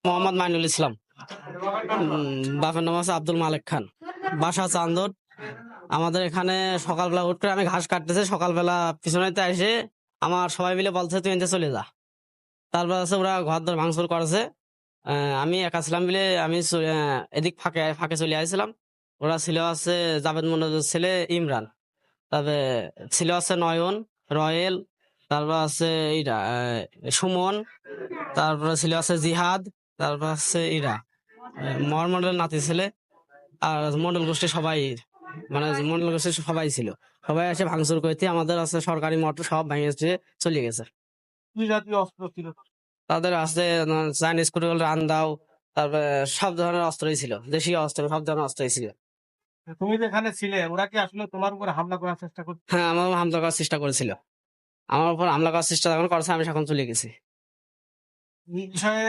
মোহাম্মদ মাইনুল ইসলাম। বাপের নাম আছে আব্দুল মালেক খান, বাসা চান্দর। আমাদের এখানে সকালবেলা উঠ করে আমি ঘাস কাটতেছে, সকালবেলা পিছনেতে এসে আমার সবাই মিলে বলছে তুই এনতে চলে যা। তারপর আছে ওরা ঘর দর ভাঙচুর করেছে। আমি একা ছিলাম বলে আমি এদিক ফাঁকে ফাঁকে চলে আসছিলাম। ওরা ছিল আছে জাভেদ মনোজের ছেলে ইমরান, তারপরে ছিল আছে নয়ন, রয়েল, তারপর আছে ইরা সুমন, তারপরে ছিল আছে জিহাদ, তারপর আছে ইরা মন্ডলের নাতি ছেলে। আর মন্ডল গোষ্ঠী সবাই, মানে মন্ডল গোষ্ঠী সবাই ছিল। সবাই এসে ভাঙচুর করতে আমাদের আছে সরকারি মোটর সব ভেঙে চলে গেছে। কি জাতীয় অস্ত্র ছিল? তাদের আছে চাইনিজ কুড়ি রান্দাও, তারপরে সব ধরনের অস্ত্রই ছিল, দেশীয় অস্ত্র সব ধরনের অস্ত্রই ছিল। তুমি যেখানে ছিলে ওরা কি আসলে তোমার উপর হামলা করার চেষ্টা করছে? হ্যাঁ, আমার হামলা করার চেষ্টা করেছিল। আমার উপর হামলা করার চেষ্টা যখন করছে আমি তখন চলে গেছি। এই বিষয়ে